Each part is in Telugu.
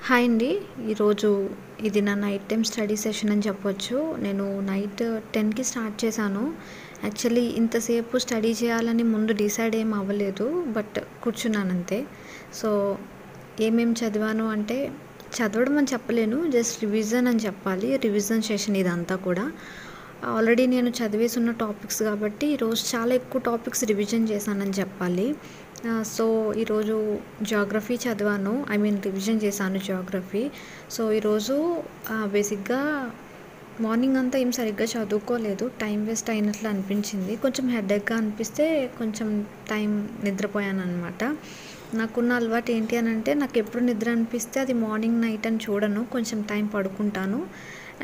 హాయ్ అండి. ఈరోజు ఇది నా నైట్ టైమ్ స్టడీ సెషన్ అని చెప్పొచ్చు. నేను నైట్ 10కి స్టార్ట్ చేశాను. యాక్చువల్లీ ఇంతసేపు స్టడీ చేయాలని ముందు డిసైడ్ ఏం అవ్వలేదు. బట్ కూర్చున్నానంతే. సో ఏమేమి చదివాను అంటే చదవడం అని చెప్పలేను. జస్ట్ రివిజన్ అని చెప్పాలి. రివిజన్ సెషన్ ఇదంతా కూడా. ఆల్రెడీ నేను చదివేసి ఉన్న టాపిక్స్ కాబట్టి ఈరోజు చాలా ఎక్కువ టాపిక్స్ రివిజన్ చేశానని చెప్పాలి. సో ఈరోజు జియోగ్రఫీ చదివాను. రివిజన్ చేశాను జియోగ్రఫీ. సో ఈరోజు బేసిక్గా మార్నింగ్ అంతా ఏం సరిగ్గా చదువుకోలేదు. టైం వేస్ట్ అయినట్లు అనిపించింది. కొంచెం హెడేక్గా అనిపిస్తే కొంచెం టైం నిద్రపోయాను అనమాట. నాకున్న అలవాటు ఏంటి అని అంటే నాకు ఎప్పుడు నిద్ర అనిపిస్తే అది మార్నింగ్ నైట్ అని చూడను. కొంచెం టైం పడుకుంటాను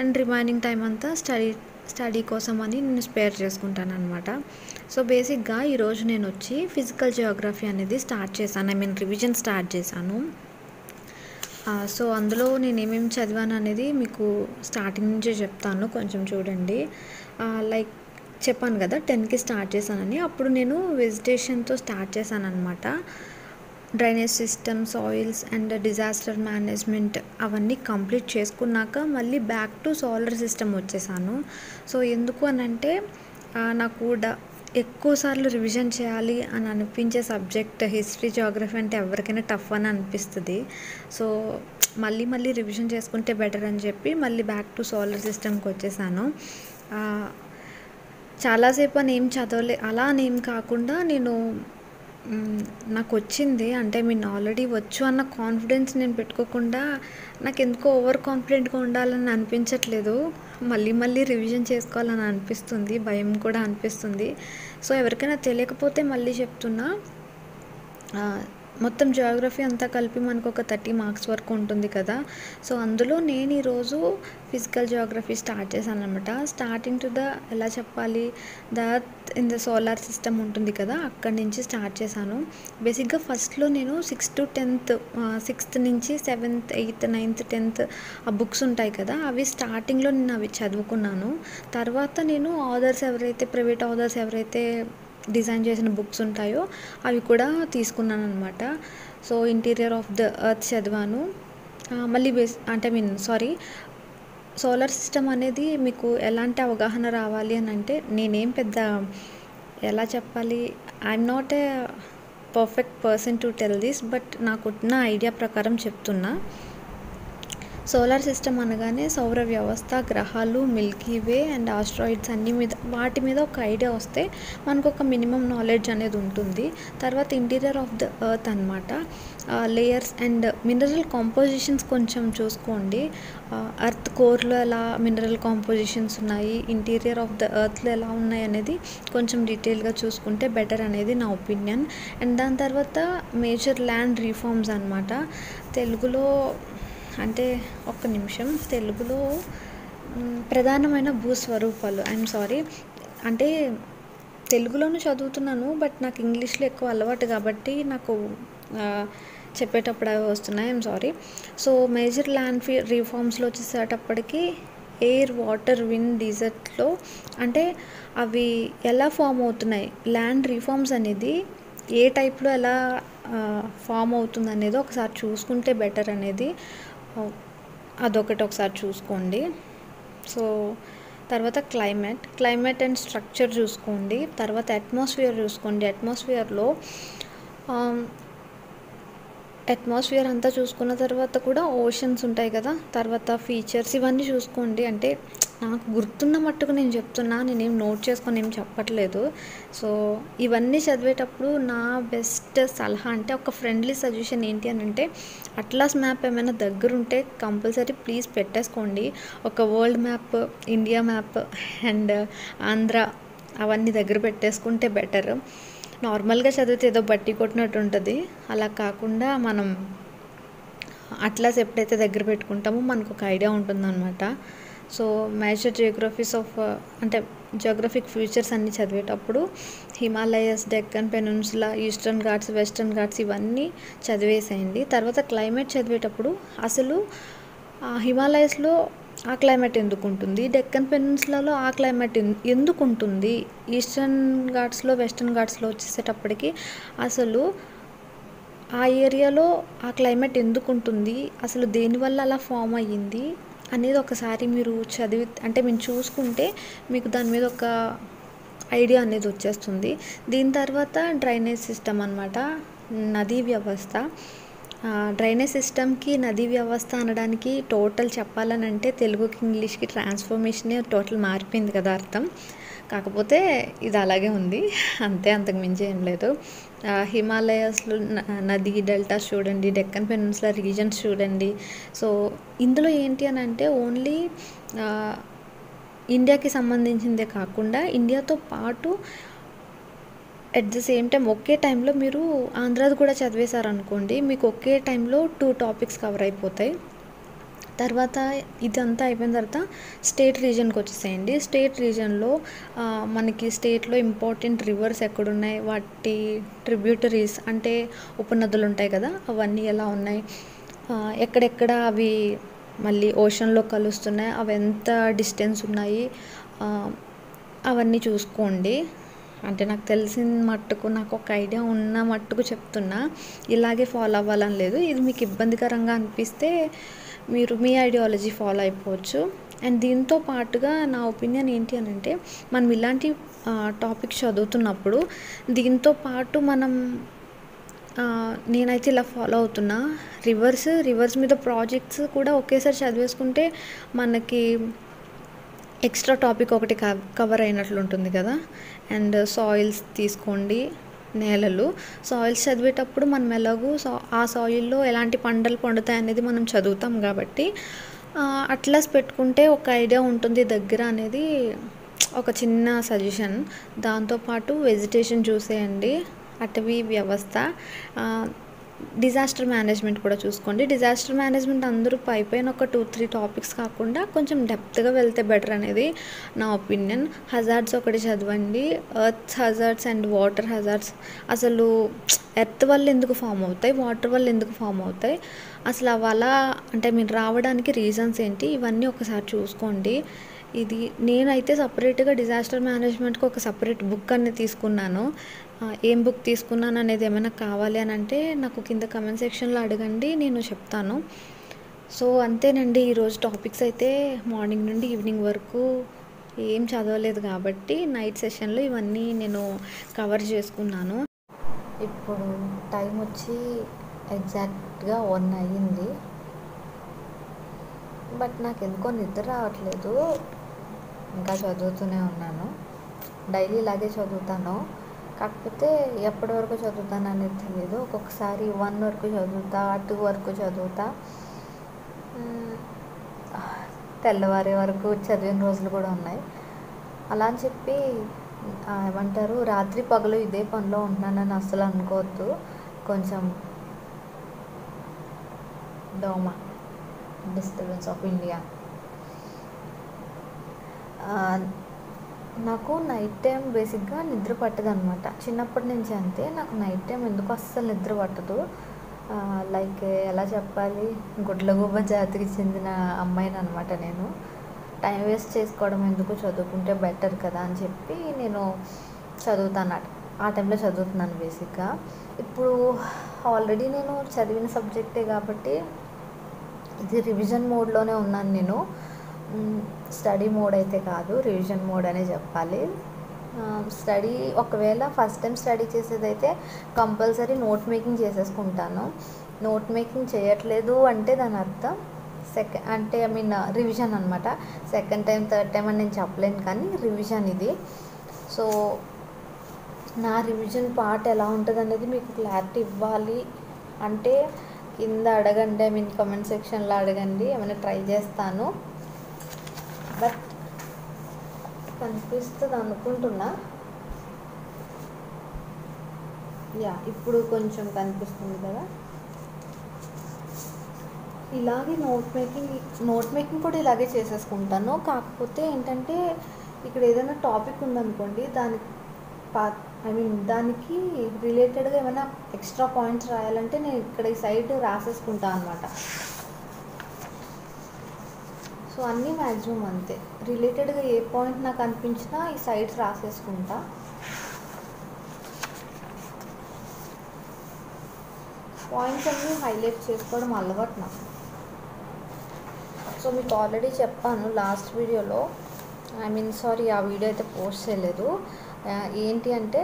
అండ్ రిమైనింగ్ టైం అంతా స్టడీ కోసం అని నేను స్పేర్ చేసుకుంటాను అనమాట. సో బేసిక్గా ఈరోజు నేను వచ్చి ఫిజికల్ జియోగ్రఫీ అనేది స్టార్ట్ చేశాను. రివిజన్ స్టార్ట్ చేశాను. సో అందులో నేను ఏమేమి చదివాను అనేది మీకు స్టార్టింగ్ నుంచే చెప్తాను. కొంచెం చూడండి. లైక్ చెప్పాను కదా 10కి స్టార్ట్ చేశానని. అప్పుడు నేను వెజిటేషన్తో స్టార్ట్ చేశాను అనమాట. Drainage system, soils and disaster management అవన్నీ కంప్లీట్ చేసుకున్నాక మళ్ళీ బ్యాక్ టు సోలార్ సిస్టమ్ వచ్చేసాను. సో ఎందుకు అని అంటే నాకు ఎక్కువసార్లు రివిజన్ చేయాలి అని అనిపించే సబ్జెక్ట్ హిస్టరీ, జియోగ్రఫీ అంటే ఎవరికైనా టఫ్ అని అనిపిస్తుంది. సో మళ్ళీ రివిజన్ చేసుకుంటే బెటర్ అని చెప్పి మళ్ళీ బ్యాక్ టు సోలార్ సిస్టమ్కి వచ్చేసాను. చాలాసేపు అని ఏం చదవలే. అలా అని ఏం కాకుండా నేను నాకు వచ్చింది అంటే ఆల్రెడీ వచ్చు అన్న కాన్ఫిడెన్స్ నేను పెట్టుకోకుండా నాకు ఎందుకో ఓవర్ కాన్ఫిడెంట్గా ఉండాలని అనిపించట్లేదు. మళ్ళీ రివిజన్ చేసుకోవాలని అనిపిస్తుంది. భయం కూడా అనిపిస్తుంది. సో ఎవరికైనా తెలియకపోతే మళ్ళీ చెప్తున్నా, మొత్తం జియోగ్రఫీ అంతా కలిపి మనకు ఒక 30 మార్క్స్ వరకు ఉంటుంది కదా. సో అందులో నేను ఈరోజు ఫిజికల్ జియోగ్రఫీ స్టార్ట్ చేశాను అనమాట. స్టార్టింగ్ టు ఎలా చెప్పాలి, earth in the solar system ఉంటుంది కదా, అక్కడి నుంచి స్టార్ట్ చేశాను. బేసిక్గా ఫస్ట్లో నేను 6th to 10th, 6th నుంచి 7th, 8th, 9th, 10th ఆ బుక్స్ ఉంటాయి కదా, అవి స్టార్టింగ్లో నేను అవి చదువుకున్నాను. తర్వాత నేను ప్రైవేట్ ఆథర్స్ ఎవరైతే డిజైన్ చేసిన బుక్స్ ఉంటాయో అవి కూడా తీసుకున్నాను అనమాట. So interior of the earth చదివాను. మళ్ళీ సోలార్ సిస్టమ్ అనేది మీకు ఎలాంటి అవగాహన రావాలి అని అంటే, నేనేం పెద్ద ఎలా చెప్పాలి, I'm not a perfect person to tell this, but నాకున్న ఐడియా ప్రకారం చెప్తున్నా. సోలార్ సిస్టమ్ అనగానే సౌర వ్యవస్థ, గ్రహాలు, మిల్కీ వే అండ్ ఆస్ట్రాయిడ్స్ వాటి మీద ఒక ఐడియా వస్తే మనకు ఒక మినిమం నాలెడ్జ్ అనేది ఉంటుంది. తర్వాత ఇంటీరియర్ ఆఫ్ ద ఎర్త్ అనమాట. లేయర్స్ అండ్ మినరల్ కాంపోజిషన్స్ కొంచెం చూసుకోండి. ఎర్త్ కోర్లో ఎలా మినరల్ కాంపోజిషన్స్ ఉన్నాయి, ఇంటీరియర్ ఆఫ్ ద ఎర్త్లో ఎలా ఉన్నాయి అనేది కొంచెం డీటెయిల్గా చూసుకుంటే బెటర్ అనేది నా ఒపీనియన్. అండ్ దాని తర్వాత మేజర్ ల్యాండ్ రీఫార్మ్స్ అనమాట. తెలుగులో ప్రధానమైన భూస్వరూపాలు. అంటే తెలుగులోనూ చదువుతున్నాను, బట్ నాకు ఇంగ్లీష్లో ఎక్కువ అలవాటు కాబట్టి నాకు చెప్పేటప్పుడు అవి వస్తున్నాయి. సో మేజర్ ల్యాండ్ రీఫార్మ్స్లో వచ్చేసేటప్పటికి ఎయిర్, వాటర్, విండ్, డిజర్ట్లో అంటే అవి ఎలా ఫామ్ అవుతున్నాయి, ల్యాండ్ రీఫార్మ్స్ అనేది ఏ టైప్లో ఎలా ఫామ్ అవుతుంది అనేది ఒకసారి చూసుకుంటే బెటర్ అనేది అదొకటి ఒకసారి చూసుకోండి. సో తర్వాత క్లైమేట్ అండ్ స్ట్రక్చర్ చూసుకోండి. తర్వాత అట్మాస్ఫియర్ చూసుకోండి. అట్మాస్ఫియర్ అంతా చూసుకున్న తర్వాత కూడా ఓషన్స్ ఉంటాయి కదా, తర్వాత ఫీచర్స్ ఇవన్నీ చూసుకోండి. అంటే నాకు గుర్తున్న మట్టుకు నేను చెప్తున్నా, నేనేం నోట్ చేసుకొని ఏం చెప్పట్లేదు. సో ఇవన్నీ చదివేటప్పుడు నా బెస్ట్ సలహా అంటే ఒక ఫ్రెండ్లీ సజెషన్ ఏంటి అని అంటే, అట్లాస్ మ్యాప్ ఏమైనా దగ్గర ఉంటే కంపల్సరీ ప్లీజ్ పెట్టేసుకోండి. ఒక world map, India map and Andhra అవన్నీ దగ్గర పెట్టేసుకుంటే బెటర్. నార్మల్గా చదివితే ఏదో బట్టి కొట్టినట్టు ఉంటుంది. అలా కాకుండా మనం అట్లాస్ ఎప్పుడైతే దగ్గర పెట్టుకుంటామో మనకు ఒక ఐడియా ఉంటుందన్నమాట. సో మేజర్ జియోగ్రఫిక్ ఫీచర్స్ అన్నీ చదివేటప్పుడు Himalayas, Deccan peninsula, eastern Ghats, western Ghats ఇవన్నీ చదివేసేయండి. తర్వాత క్లైమేట్ చదివేటప్పుడు అసలు హిమాలయస్లో ఆ క్లైమేట్ ఎందుకు ఉంటుంది, డెక్కన్ పెనిన్సులాలో ఆ క్లైమేట్ ఎందుకు ఉంటుంది, ఈస్టర్న్ ఘాట్స్లో, వెస్టర్న్ ఘాట్స్లో వచ్చేసేటప్పటికి అసలు ఆ ఏరియాలో ఆ క్లైమేట్ ఎందుకుంటుంది, అసలు దేనివల్ల అలా ఫామ్ అయ్యింది అనేది ఒకసారి మీరు చదివి అంటే మీరు చూసుకుంటే మీకు దాని మీద ఒక ఐడియా అనేది వచ్చేస్తుంది. దీని తర్వాత డ్రైనేజ్ సిస్టమ్ అనమాట, నదీ వ్యవస్థ. డ్రైనేజ్ సిస్టమ్కి నదీ వ్యవస్థ అనడానికి టోటల్ చెప్పాలనంటే తెలుగుకి ఇంగ్లీష్కి ట్రాన్స్ఫర్మేషనే టోటల్ మారిపోయింది కదా అర్థం. కాకపోతే ఇది అలాగే ఉంది అంతే, అంతకు మించి ఏం లేదు. హిమాలయాస్లో నదీ డెల్టాస్ చూడండి, డెక్కన్ పెనిన్సులా రీజన్స్ చూడండి. సో ఇందులో ఏంటి అని అంటే ఓన్లీ ఇండియాకి సంబంధించిందే కాకుండా ఇండియాతో పాటు ఎట్ ద సేమ్ టైం ఒకే టైంలో మీరు ఆంధ్రాది కూడా చదివేశారనుకోండి, మీకు ఒకే టైంలో 2 టాపిక్స్ కవర్ అయిపోతాయి. తర్వాత ఇదంతా అయిపోయిన తర్వాత స్టేట్ రీజన్కి వచ్చేసేయండి. స్టేట్ రీజన్లో మనకి స్టేట్లో ఇంపార్టెంట్ రివర్స్ ఎక్కడున్నాయి, వాటి ట్రిబ్యూటరీస్ అంటే ఉపనదులు ఉంటాయి కదా, అవన్నీ ఎలా ఉన్నాయి, ఎక్కడెక్కడ అవి మళ్ళీ ఓషన్లో కలుస్తున్నాయి, అవి ఎంత డిస్టెన్స్ ఉన్నాయి, అవన్నీ చూసుకోండి. అంటే నాకు తెలిసిన మట్టుకు, నాకు ఒక ఐడియా ఉన్న మట్టుకు చెప్తున్నా, ఇలాగే ఫాలో అవ్వాలని లేదు. ఇది మీకు ఇబ్బందికరంగా అనిపిస్తే మీరు మీ ఐడియాలజీ ఫాలో అయిపోవచ్చు. అండ్ దీంతో పాటుగా నా ఒపీనియన్ ఏంటి అని అంటే, మనం ఇలాంటి టాపిక్స్ చదువుతున్నప్పుడు దీంతో పాటు మనం నేనైతే ఇలా ఫాలో అవుతున్నా, రివర్స్ మీద ప్రాజెక్ట్స్ కూడా ఒకేసారి చదివేసుకుంటే మనకి ఎక్స్ట్రా టాపిక్ ఒకటి కవర్ అయినట్లు ఉంటుంది కదా. అండ్ సాయిల్స్ తీసుకోండి, నేలలు. సాయిల్స్ చదివేటప్పుడు మనం ఎలాగూ ఆ సాయిల్లో ఎలాంటి పంటలు పండుతాయి అనేది మనం చదువుతాం కాబట్టి అట్లాస్ పెట్టుకుంటే ఒక ఐడియా ఉంటుంది దగ్గర అనేది ఒక చిన్న సజెషన్. దాంతోపాటు వెజిటేషన్ చూసేయండి, అటవీ వ్యవస్థ, డిజాస్టర్ మేనేజ్మెంట్ కూడా చూసుకోండి. డిజాస్టర్ మేనేజ్మెంట్ అందరూ పైన ఒక 2-3 టాపిక్స్ కాకుండా కొంచెం డెప్త్గా వెళ్తే బెటర్ అనేది నా ఒపీనియన్. హజార్డ్స్ ఒకటి చదవండి, earth hazards and water hazards. అసలు ఎర్త్ వల్ల ఎందుకు ఫామ్ అవుతాయి, వాటర్ వల్ల ఎందుకు ఫామ్ అవుతాయి, అసలు అవి అలా అంటే మీరు రావడానికి రీజన్స్ ఏంటి, ఇవన్నీ ఒకసారి చూసుకోండి. ఇది నేనైతే సపరేట్గా డిజాస్టర్ మేనేజ్మెంట్కి ఒక సపరేట్ బుక్ అనేది తీసుకున్నాను. ఏం బుక్ తీసుకున్నాను అనేది ఏమైనా కావాలి అని అంటే నాకు కింద కమెంట్ సెక్షన్లో అడగండి, నేను చెప్తాను. సో అంతేనండి, ఈరోజు టాపిక్స్ అయితే మార్నింగ్ నుండి ఈవినింగ్ వరకు ఏం చదవలేదు కాబట్టి నైట్ సెషన్లో ఇవన్నీ నేను కవర్ చేసుకున్నాను. ఇప్పుడు టైం వచ్చి ఎగ్జాక్ట్గా 1 అయ్యింది. బట్ నాకు ఎందుకో నిద్ర రావట్లేదు, ఇంకా చదువుతూనే ఉన్నాను. డైలీ ఇలాగే చదువుతాను, కాకపోతే ఎప్పటి వరకు చదువుతాను అనేది తెలియదు. ఒక్కొక్కసారి 1 వరకు చదువుతా, 2 వరకు చదువుతా, తెల్లవారే వరకు చదివిన రోజులు కూడా ఉన్నాయి. అలా అని చెప్పి ఏమంటారు రాత్రి పగలు ఇదే పనిలో ఉంటున్నానని అస్సలు అనుకోవద్దు. కొంచెం దోమ, డిస్టర్బెన్స్ ఆఫ్ ఇండియా. నాకు నైట్ టైం బేసిక్గా నిద్ర పట్టదు అనమాట, చిన్నప్పటి నుంచి అంతే. నాకు నైట్ టైం ఎందుకు అస్సలు నిద్ర పట్టదు. లైక్ ఎలా చెప్పాలి, గుడ్లగూబ జాతికి చెందిన అమ్మాయిని అనమాట నేను. టైం వేస్ట్ చేసుకోవడం ఎందుకు, చదువుకుంటే బెటర్ కదా అని చెప్పి నేను చదువుతాను, ఆ టైంలో చదువుతున్నాను బేసిక్గా. ఇప్పుడు ఆల్రెడీ నేను చదివిన సబ్జెక్టే కాబట్టి ఇది రివిజన్ మోడ్లోనే ఉన్నాను నేను. స్టడీ మోడ్ అయితే కాదు, రివిజన్ మోడ్ అనే చెప్పాలి. స్టడీ ఒకవేళ ఫస్ట్ టైం స్టడీ చేసేదైతే కంపల్సరీ నోట్ మేకింగ్ చేసేసుకుంటాను. నోట్ మేకింగ్ చేయట్లేదు అంటే దాని అర్థం అంటే రివిజన్ అనమాట. సెకండ్ టైం థర్డ్ టైం అని నేను చెప్పలేను, కానీ రివిజన్ ఇది. సో నా రివిజన్ పార్ట్ ఎలా ఉంటుంది అనేది మీకు క్లారిటీ ఇవ్వాలి అంటే కింద అడగండి, కమెంట్ సెక్షన్లో అడగండి, ఏమైనా ట్రై చేస్తాను. బట్ కనిపిస్తుంది అనుకుంటున్నా, ఇప్పుడు కొంచెం కనిపిస్తుంది కదా. ఇలాగే నోట్ మేకింగ్ కూడా ఇలాగే చేసేసుకుంటాను. కాకపోతే ఏంటంటే ఇక్కడ ఏదైనా టాపిక్ ఉందనుకోండి, దానికి రిలేటెడ్గా ఏమైనా ఎక్స్ట్రా పాయింట్స్ రాయాలంటే నేను ఇక్కడ ఈ సైడ్ రాసేసుకుంటాను అనమాట. సో అన్నీ మ్యాక్సిమం అంతే, రిలేటెడ్గా ఏ పాయింట్ నాకు అనిపించినా ఈ సైడ్స్ రాసేసుకుంటా. పాయింట్స్ అన్నీ హైలైట్ చేసుకోవడం అలవాటు నాకు. సో మీకు ఆల్రెడీ చెప్పాను లాస్ట్ వీడియోలో, ఆ వీడియో అయితే పోస్ట్ చేయలేదు. ఏంటి అంటే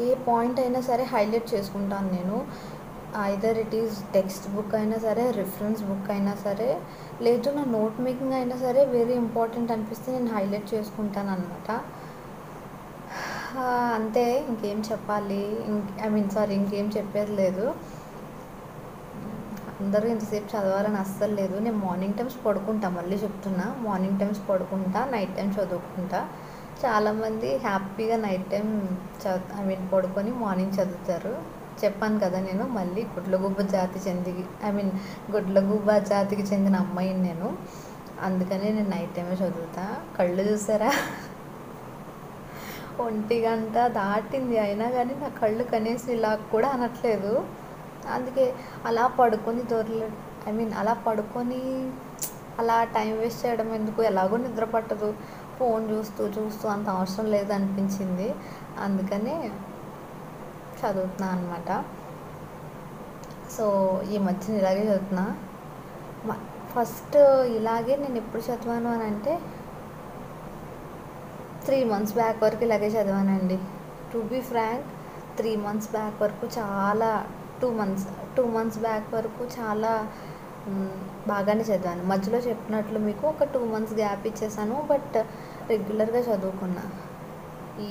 ఏ పాయింట్ అయినా సరే హైలైట్ చేసుకుంటాను నేను. Either it is text book అయినా సరే, రిఫరెన్స్ బుక్ అయినా సరే, లేదు నా నోట్ మేకింగ్ అయినా సరే, వెరీ ఇంపార్టెంట్ అనిపిస్తే నేను హైలైట్ చేసుకుంటాను అనమాట. అంతే, ఇంకేం చెప్పాలి, ఇంకేం చెప్పేది లేదు. అందరూ ఇంతసేపు చదవాలని అస్సలు లేదు. నేను మార్నింగ్ టైమ్స్ పడుకుంటా, మళ్ళీ చెప్తున్నా, మార్నింగ్ టైమ్స్ పడుకుంటా, నైట్ టైం చదువుకుంటా. చాలామంది హ్యాపీగా నైట్ టైం పడుకొని మార్నింగ్ చదువుతారు. చెప్పాను కదా, నేను మళ్ళీ గుడ్లగూబ జాతికి చెందిన అమ్మాయిని నేను. అందుకనే నేను నైట్ టైమే చదువుతా. కళ్ళు చూసారా, 1 గంట దాటింది అయినా కానీ నా కళ్ళు కనీసం ఇలా కూడా అనట్లేదు. అందుకే అలా పడుకొని అలా టైం వేస్ట్ చేయడం ఎందుకు, ఎలాగో నిద్ర పట్టదు, ఫోన్ చూస్తూ అంత అవసరం లేదనిపించింది. అందుకనే చదువుతున్నా అనమాట. సో ఈ మధ్యన ఇలాగే చదువుతున్నా. ఫస్ట్ ఇలాగే నేను ఎప్పుడు చదివాను అని అంటే 3 months బ్యాక్ వరకు ఇలాగే చదివానండి. To be frank 3 months back వరకు చాలా 2 months బ్యాక్ వరకు చాలా బాగానే చదివాను. మధ్యలో చెప్పినట్లు మీకు ఒక 2 months గ్యాప్ ఇచ్చేసాను, బట్ రెగ్యులర్గా చదువుకున్నా. ఈ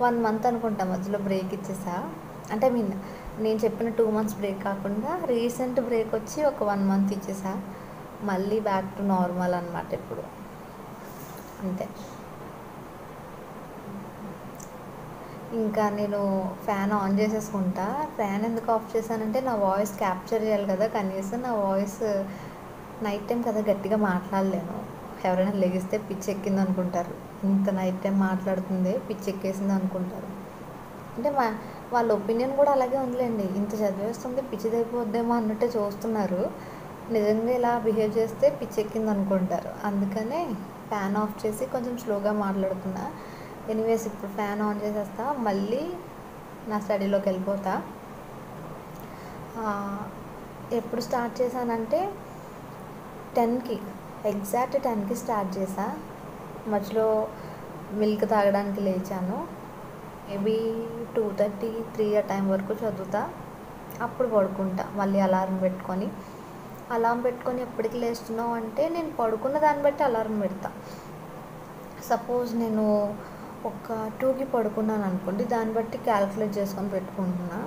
1 month అనుకుంటా మధ్యలో బ్రేక్ ఇచ్చేసా. అంటే నేను చెప్పిన 2 months బ్రేక్ కాకుండా రీసెంట్ బ్రేక్ వచ్చి ఒక 1 month ఇచ్చేసా. మళ్ళీ బ్యాక్ టు నార్మల్ అనమాట ఇప్పుడు. అంతే. ఇంకా నేను ఫ్యాన్ ఆన్ చేసేసుకుంటా. ఫ్యాన్ ఎందుకు ఆఫ్ చేశానంటే నా వాయిస్ క్యాప్చర్ చేయాలి కదా, కనీసం నా వాయిస్ నైట్ టైం కదా గట్టిగా మాట్లాడలేను. ఎవరైనా లెగిస్తే పిచ్చి ఎక్కింది అనుకుంటారు, ఇంత నైట్ టైం మాట్లాడుతుంది పిచ్చి ఎక్కేసింది అనుకుంటారు. అంటే వాళ్ళ ఒపీనియన్ కూడా అలాగే ఉందిలేండి, ఇంత చదివేస్తుంది పిచ్చిదైపోద్దేమో అన్నట్టే చూస్తున్నారు. నిజంగా ఇలా బిహేవ్ చేస్తే పిచ్చి ఎక్కింది అనుకుంటారు. అందుకనే ఫ్యాన్ ఆఫ్ చేసి కొంచెం స్లోగా మాట్లాడుతున్నా. ఎనీవేస్ ఇప్పుడు ఫ్యాన్ ఆన్ చేసేస్తా, మళ్ళీ నా స్టడీలోకి వెళ్ళిపోతా. ఎప్పుడు స్టార్ట్ చేశానంటే 10కి ఎగ్జాక్ట్ 10కి స్టార్ట్ చేశా. మధ్యలో మిల్క్ తాగడానికి లేచాను. మేబీ 2:30, 3 ఆ టైం వరకు చదువుతా. అప్పుడు పడుకుంటా. మళ్ళీ అలారం పెట్టుకొని ఎప్పటికి లేస్తున్నావు అంటే నేను పడుకున్న దాన్ని బట్టి అలారం పెడతా. సపోజ్ నేను ఒక 2కి పడుకున్నాను అనుకోండి, దాన్ని బట్టి క్యాలిక్యులేట్ చేసుకొని పెట్టుకుంటున్నా.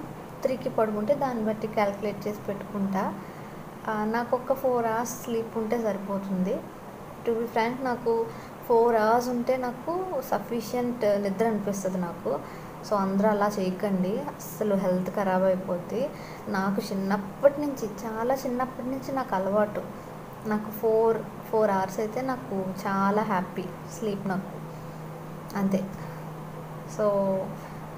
3కి పడుకుంటే దాన్ని బట్టి క్యాలిక్యులేట్ చేసి పెట్టుకుంటా. నాకు ఒక 4 hours స్లీప్ ఉంటే సరిపోతుంది. టు బి ఫ్రాంక్ నాకు 4 hours ఉంటే నాకు సఫిషియంట్ నిద్ర అనిపిస్తుంది నాకు. సో అందరూ అలా చేయకండి, అస్సలు హెల్త్ ఖరాబ్ అయిపోద్ది. నాకు చాలా చిన్నప్పటి నుంచి నాకు అలవాటు. నాకు 4 hours అయితే నాకు చాలా హ్యాపీ స్లీప్ నాకు, అంతే. సో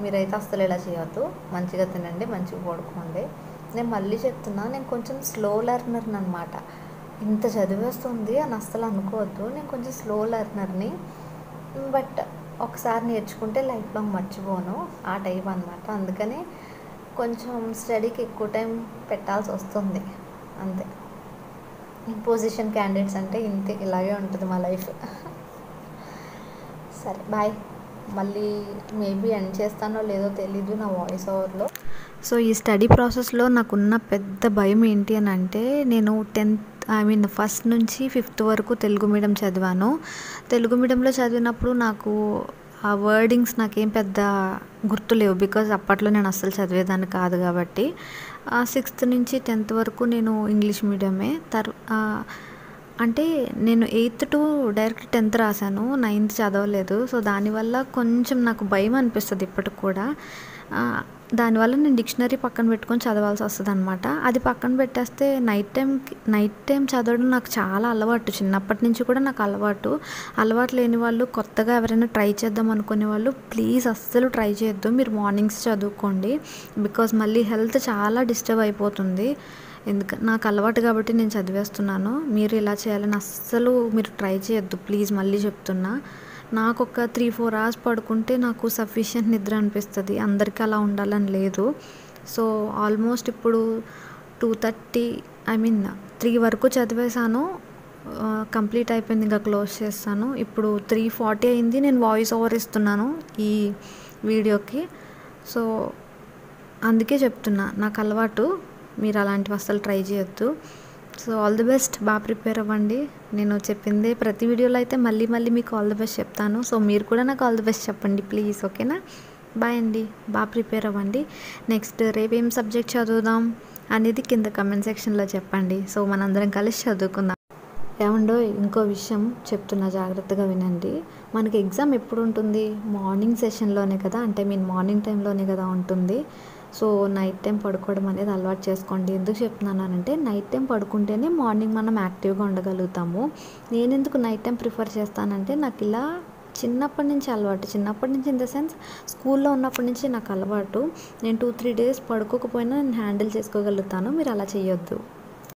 మీరైతే అస్సలు ఇలా చేయొద్దు. మంచిగా తినండి, మంచిగా పడుకోండి. నేను మళ్ళీ చెప్తున్నా, నేను కొంచెం స్లో లెర్నర్ని అనమాట. ఇంత చదివేస్తుంది అని అస్సలు అనుకోవద్దు. నేను కొంచెం స్లో లెర్నర్ని, బట్ ఒకసారి నేర్చుకుంటే లైఫ్ లాంగ్ మర్చిపోను, ఆ టైప్ అనమాట. అందుకని కొంచెం స్టడీకి ఎక్కువ టైం పెట్టాల్సి వస్తుంది, అంతే. పొజిషన్ క్యాండిడేట్స్ అంటే ఇంతే, ఇలాగే ఉంటుంది మా లైఫ్. సరే బాయ్. మళ్ళీ మేబీ ఎండ్ చేస్తానో లేదో తెలీదు నా వాయిస్ ఓవర్లో. సో ఈ స్టడీ ప్రాసెస్లో నాకున్న పెద్ద భయం ఏంటి అని అంటే, నేను 1st నుంచి 5th వరకు తెలుగు మీడియం చదివాను. తెలుగు మీడియంలో చదివినప్పుడు నాకు ఆ వర్డింగ్స్ నాకేం పెద్ద గుర్తులేవు, బికాజ్ అప్పట్లో నేను అస్సలు చదివేదాన్ని కాదు కాబట్టి. 6th నుంచి 10th వరకు నేను ఇంగ్లీష్ మీడియమే. అంటే నేను 8th to డైరెక్ట్ 10th రాశాను, 9th చదవలేదు. సో దానివల్ల కొంచెం నాకు భయం అనిపిస్తుంది ఇప్పటికి కూడా. దానివల్ల నేను డిక్షనరీ పక్కన పెట్టుకొని చదవాల్సి వస్తుంది అనమాట. అది పక్కన పెట్టేస్తే నైట్ టైం చదవడం నాకు చాలా అలవాటు, చిన్నప్పటి నుంచి కూడా నాకు అలవాటు లేని వాళ్ళు, కొత్తగా ఎవరైనా ట్రై చేద్దాం అనుకునే వాళ్ళు ప్లీజ్ అస్సలు ట్రై చేయొద్దు. మీరు మార్నింగ్స్ చదువుకోండి, బికాజ్ మళ్ళీ హెల్త్ చాలా డిస్టర్బ్ అయిపోతుంది. నాకు అలవాటు కాబట్టి నేను చదివేస్తున్నాను. మీరు ఇలా చేయాలని అస్సలు మీరు ట్రై చేయొద్దు ప్లీజ్, మళ్ళీ చెప్తున్నా. నాకు ఒక 3-4 hours పడుకుంటే నాకు సఫిషియంట్ నిద్ర అనిపిస్తుంది. అందరికీ అలా ఉండాలని లేదు. సో ఆల్మోస్ట్ ఇప్పుడు 2:30 3 వరకు చదివేశాను. కంప్లీట్ అయిపోయింది, ఇంకా క్లోజ్ చేస్తాను. ఇప్పుడు 3:40 అయింది, నేను వాయిస్ ఓవర్ ఇస్తున్నాను ఈ వీడియోకి. సో అందుకే చెప్తున్నా, నాకు అలవాటు, మీరు అలాంటివి అస్సలు ట్రై చేయొద్దు. సో ఆల్ ది బెస్ట్, బాగా ప్రిపేర్ అవ్వండి. నేను చెప్పిందే ప్రతి వీడియోలో అయితే మళ్ళీ మళ్ళీ మీకు ఆల్ ది బెస్ట్ చెప్తాను. సో మీరు కూడా నాకు ఆల్ ది బెస్ట్ చెప్పండి ప్లీజ్, ఓకేనా? బాయ్ అండి, బాగా ప్రిపేర్ అవ్వండి. నెక్స్ట్ రేపు ఏం సబ్జెక్ట్ చదువుదాం అనేది కింద కమెంట్ సెక్షన్లో చెప్పండి. సో మనందరం కలిసి చదువుకుందాం. ఏమండో ఇంకో విషయం చెప్తున్నా, జాగ్రత్తగా వినండి. మనకి ఎగ్జామ్ ఎప్పుడు ఉంటుంది? మార్నింగ్ సెషన్లోనే కదా, అంటే మార్నింగ్ టైంలోనే కదా ఉంటుంది. సో నైట్ టైం పడుకోవడం అనేది అలవాటు చేసుకోండి. ఎందుకు చెప్తున్నానంటే నైట్ టైం పడుకుంటేనే మార్నింగ్ మనం యాక్టివ్గా ఉండగలుగుతాము. నేను ఎందుకు నైట్ టైం ప్రిఫర్ చేస్తానంటే నాకు ఇలా చిన్నప్పటి నుంచి అలవాటు. చిన్నప్పటి నుంచి ఇన్ ద సెన్స్ స్కూల్లో ఉన్నప్పటి నుంచి నాకు అలవాటు. నేను 2-3 డేస్ పడుకోకపోయినా నేను హ్యాండిల్ చేసుకోగలుగుతాను. మీరు అలా చేయొద్దు.